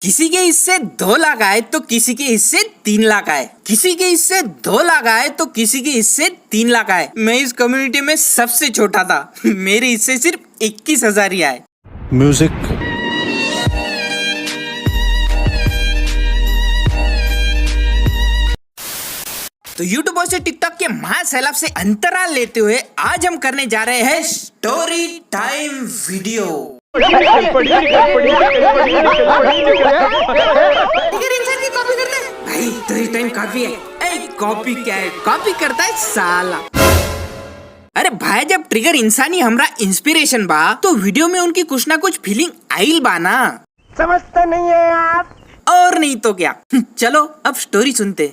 किसी के हिस्से 2 लाख आए तो किसी के हिस्से 3 लाख आए, किसी के हिस्से 2 लाख आए तो किसी के हिस्से 3 लाख आए। मैं इस कम्युनिटी में सबसे छोटा था, मेरे हिस्से सिर्फ 21,000 ही आए। म्यूजिक तो यूट्यूब से टिकटॉक के महासैलाब से अंतराल लेते हुए आज हम करने जा रहे हैं स्टोरी टाइम वीडियो। भाई स्टोरी टाइम काफी है। कॉपी क्या है, कॉपी करता है साला। अरे भाई जब ट्रिगर इंसानी हमरा इंस्पिरेशन बा तो वीडियो में उनकी कुछ ना कुछ फीलिंग आइल बा ना, समझते नहीं है आप। और नहीं तो क्या। चलो अब स्टोरी सुनते।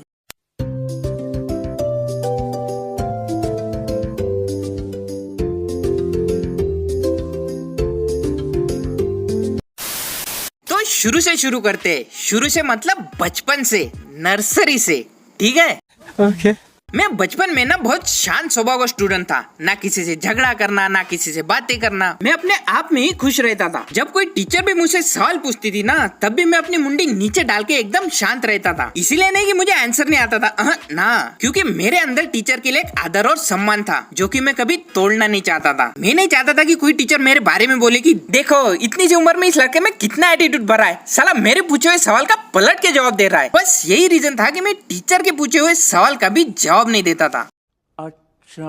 तो शुरू से शुरू करते, शुरू से मतलब बचपन से, नर्सरी से, ठीक है। ओके मैं बचपन में ना बहुत शांत स्वभाव का स्टूडेंट था, ना किसी से झगड़ा करना, ना किसी से बातें करना। मैं अपने आप में ही खुश रहता था। जब कोई टीचर भी मुझसे सवाल पूछती थी ना, तब भी मैं अपनी मुंडी नीचे डाल के एकदम शांत रहता था। इसीलिए नहीं कि मुझे आंसर नहीं आता था, ना, क्योंकि मेरे अंदर टीचर के लिए एक आदर और सम्मान था जो कि मैं कभी तोड़ना नहीं चाहता था। मैं नहीं चाहता था कि कोई टीचर मेरे बारे में बोले कि देखो इतनी सी उम्र में इस लड़के में कितना एटीट्यूड भरा है, साला मेरे पूछे हुए सवाल का पलट के जवाब दे रहा है। बस यही रीजन था कि मैं टीचर के पूछे हुए सवाल का भी जवाब नहीं देता था। अच्छा।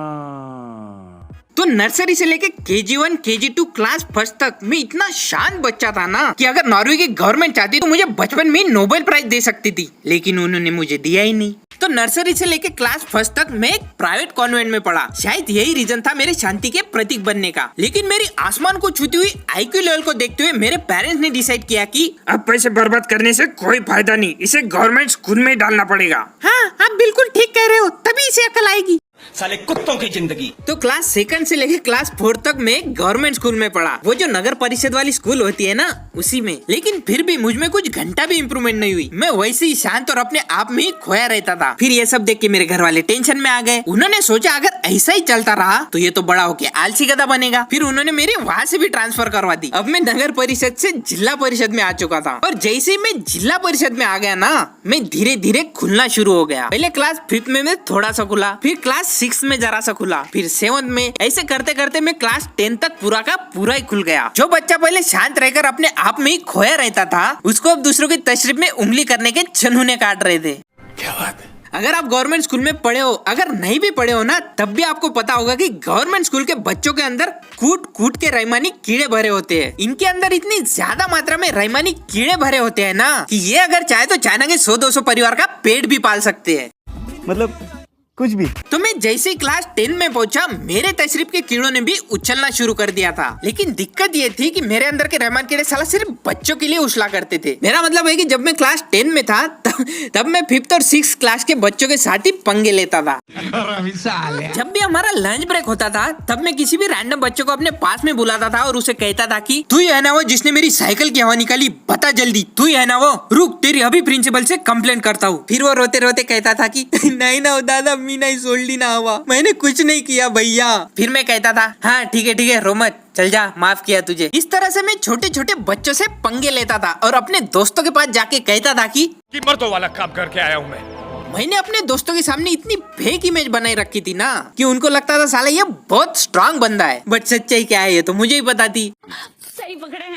तो नर्सरी से लेके KG1 KG2 क्लास फर्स्ट तक मैं इतना शांत बच्चा था ना कि अगर नॉर्वे की गवर्नमेंट चाहती तो मुझे बचपन में ही नोबेल प्राइज दे सकती थी, लेकिन उन्होंने मुझे दिया ही नहीं। तो नर्सरी से लेके क्लास फर्स्ट तक मैं एक प्राइवेट कॉन्वेंट में पढ़ा। शायद यही रीजन था मेरे शांति के प्रतीक बनने का। लेकिन मेरी आसमान को छूती हुई IQ लेवल को देखते हुए मेरे पेरेंट्स ने डिसाइड किया कि अब पैसे बर्बाद करने से कोई फायदा नहीं, इसे गवर्नमेंट स्कूल में डालना पड़ेगा। हाँ आप बिल्कुल ठीक कह रहे हो, तभी इसे अकल आएगी। साले कुत्तों की जिंदगी। तो क्लास 2 से लेके क्लास 4 तक मैं गवर्नमेंट स्कूल में पढ़ा, वो जो नगर परिषद वाली स्कूल होती है ना, उसी में। लेकिन फिर भी मुझ में कुछ घंटा भी इम्प्रूवमेंट नहीं हुई। मैं वैसे ही शांत और अपने आप में ही खोया रहता था। फिर ये सब देख के मेरे घर वाले टेंशन में आ गए। उन्होंने सोचा अगर ऐसा ही चलता रहा तो ये तो बड़ा होके आलसी गधा बनेगा। फिर उन्होंने मेरी वहाँ से भी ट्रांसफर करवा दी। अब मैं नगर परिषद से जिला परिषद में आ चुका था। और जैसे ही मैं जिला परिषद में आ गया ना, मैं धीरे धीरे खुलना शुरू हो गया। पहले क्लास 5 में मैं थोड़ा सा खुला, फिर क्लास 6 में जरा सा खुला, फिर 7 में। ऐसे करते करते मैं क्लास 10 तक पूरा का पूरा ही खुल गया। जो बच्चा पहले शांत रहकर अपने आप में ही खोया रहता था, उसको अब दूसरों की तशरीफ में उंगली करने के चनूने काट रहे थे। क्या बात है। अगर आप गवर्नमेंट स्कूल में पढ़े हो, अगर नहीं भी पढ़े हो ना, तब भी आपको पता होगा कि गवर्नमेंट स्कूल के बच्चों के अंदर कूट कूट के रैमानी कीड़े भरे होते हैं। इनके अंदर इतनी ज्यादा मात्रा में रैमानी कीड़े भरे होते हैं ना कि ये अगर चाहे तो चाइना के 100-200 परिवार का पेट भी पाल सकते हैं। मतलब कुछ भी। तो मैं जैसे ही क्लास 10 में पहुंचा, मेरे तशरीफ के कीड़ों ने भी उछलना शुरू कर दिया था। लेकिन दिक्कत ये थी कि मेरे अंदर के रहमान कीड़े साला सिर्फ बच्चों के लिए उछला करते थे। मेरा मतलब है कि जब मैं क्लास 10 में था तब मैं 5th और 6th क्लास के बच्चों के साथ ही पंगे लेता था। जब भी हमारा लंच ब्रेक होता था, तब मैं किसी भी रैंडम बच्चों को अपने पास में बुलाता था और उसे कहता था कि तू ही है ना वो जिसने मेरी साइकिल की हवा निकाली, बता जल्दी, तू ही है ना वो, रुक तेरी अभी प्रिंसिपल से कंप्लेंट करता हूँ। फिर वो रोते रोते कहता था कि नहीं ना दादा, मी नहीं सोल्डी ना हवा, मैंने कुछ नहीं किया भैया। फिर मैं कहता था हाँ ठीक है रो मत, चल जा, माफ किया तुझे। इस तरह से मैं छोटे छोटे बच्चों से पंगे लेता था और अपने दोस्तों के पास जाके कहता था कि मर्दों वाला काम करके आया हूँ मैं। मैंने अपने दोस्तों के सामने इतनी फेक इमेज बनाई रखी थी ना कि उनको लगता था साला ये बहुत स्ट्रांग बंदा है, बट सच्चाई क्या है ये तो मुझे ही पता थी। सही पकड़े हैं।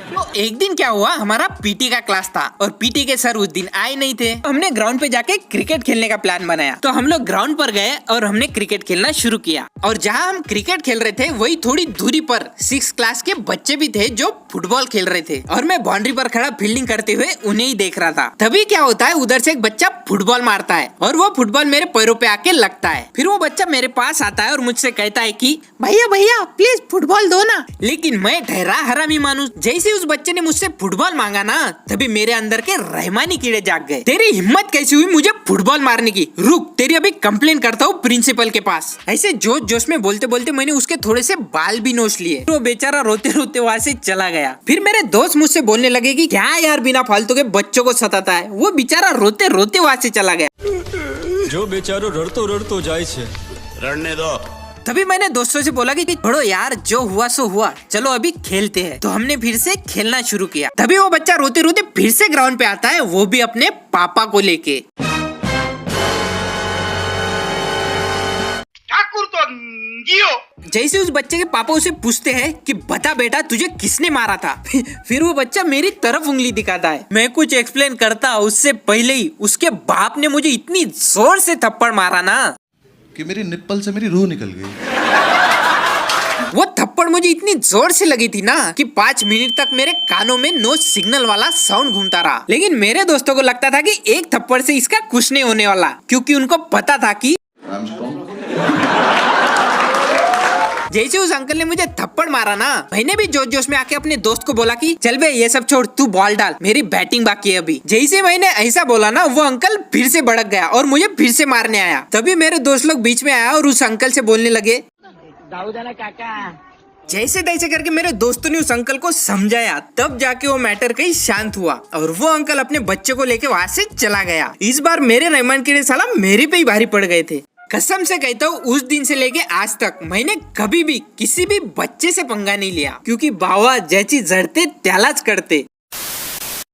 तो एक दिन क्या हुआ, हमारा पीटी का क्लास था और पीटी के सर उस दिन आए नहीं थे। तो हमने ग्राउंड पे जाके क्रिकेट खेलने का प्लान बनाया। तो हम लोग ग्राउंड पर गए और हमने क्रिकेट खेलना शुरू किया। और जहाँ हम क्रिकेट खेल रहे थे वही थोड़ी दूरी पर 6th क्लास के बच्चे भी थे जो फुटबॉल खेल रहे थे। और मैं बाउंड्री पर खड़ा फील्डिंग करते हुए उन्हें ही देख रहा था। तभी क्या होता है, उधर से एक बच्चा फुटबॉल मारता है और वो फुटबॉल मेरे पैरों पे आके लगता है। फिर वो बच्चा मेरे पास आता है और मुझसे कहता है कि भैया भैया प्लीज फुटबॉल दो ना। लेकिन मैं ठहरा हरामी मानुस। जैसे उस बच्चे ने मुझसे फुटबॉल मांगा ना, तभी मेरे अंदर के रहमानी कीड़े जाग गए। तेरी हिम्मत कैसी हुई मुझे फुटबॉल मारने की, रुक तेरी अभी कंप्लेन करता हूँ प्रिंसिपल के पास। ऐसे जोश जोश में बोलते बोलते मैंने उसके थोड़े से बाल भी नोच लिए। वो बेचारा रोते रोते वहाँ से चला गया। फिर मेरे दोस्त मुझसे बोलने लगे कि क्या यार बिना फालतू के बच्चों को सताता है। वो बेचारा रोते रोते वहाँ से चला गया। जो बेचारो रड़तो रड़तो जाए छे, रड़ने दो, तभी मैंने दोस्तों से बोला कि छोड़ो यार, जो हुआ सो हुआ, चलो अभी खेलते हैं। तो हमने फिर से खेलना शुरू किया। तभी वो बच्चा रोते रोते फिर से ग्राउंड पे आता है, वो भी अपने पापा को लेके। ठाकुर तो जैसे उस बच्चे के पापा उसे पूछते हैं कि बता बेटा तुझे किसने मारा था, फिर वो बच्चा मेरी तरफ उंगली दिखाता है। मैं कुछ एक्सप्लेन करता उससे पहले ही उसके बाप ने मुझे इतनी जोर से थप्पड़ मारा ना कि मेरी निप्पल से मेरी रूह निकल गई। वो थप्पड़ मुझे इतनी जोर से लगी थी ना कि 5 मिनट तक मेरे कानों में नो सिग्नल वाला साउंड घूमता रहा। लेकिन मेरे दोस्तों को लगता था कि एक थप्पड़ से इसका कुछ नहीं होने वाला, क्योंकि उनको पता था कि जैसे उस अंकल ने मुझे थप्पड़ मारा ना, मैंने भी जोश जोश में आके अपने दोस्त को बोला कि चल बे ये सब छोड़, तू बॉल डाल, मेरी बैटिंग बाकी है अभी। जैसे मैंने ऐसा बोला ना, वो अंकल फिर से भड़क गया और मुझे फिर से मारने आया। तभी मेरे दोस्त लोग बीच में आया और उस अंकल से बोलने लगे। जैसे तैसे करके मेरे दोस्तों ने उस अंकल को समझाया, तब जाके वो मैटर कहीं शांत हुआ और वो अंकल अपने बच्चे को लेके वहाँ से चला गया। इस बार मेरे रहमान कीड़े साला मेरे पे ही भारी पड़ गए थे। कसम से कहता हूँ, उस दिन से लेके आज तक मैंने कभी भी किसी भी बच्चे से पंगा नहीं लिया, क्योंकि बाबा जैसी जड़ते त्यालाच करते।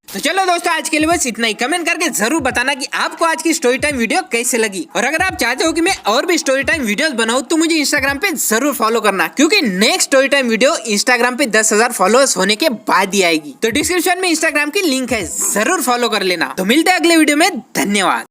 तो चलो दोस्तों, आज के लिए बस इतना ही। कमेंट करके जरूर बताना कि आपको आज की स्टोरी टाइम वीडियो कैसे लगी, और अगर आप चाहते हो कि मैं और भी स्टोरी टाइम वीडियोस बनाऊं तो मुझे इंस्टाग्राम पे जरूर फॉलो करना, क्योंकि next story time video Instagram पे 10,000 फॉलोअर्स होने के बाद ही आएगी। तो डिस्क्रिप्शन में इंस्टाग्राम की लिंक है, जरूर फॉलो कर लेना। तो मिलते हैं अगले वीडियो में, धन्यवाद।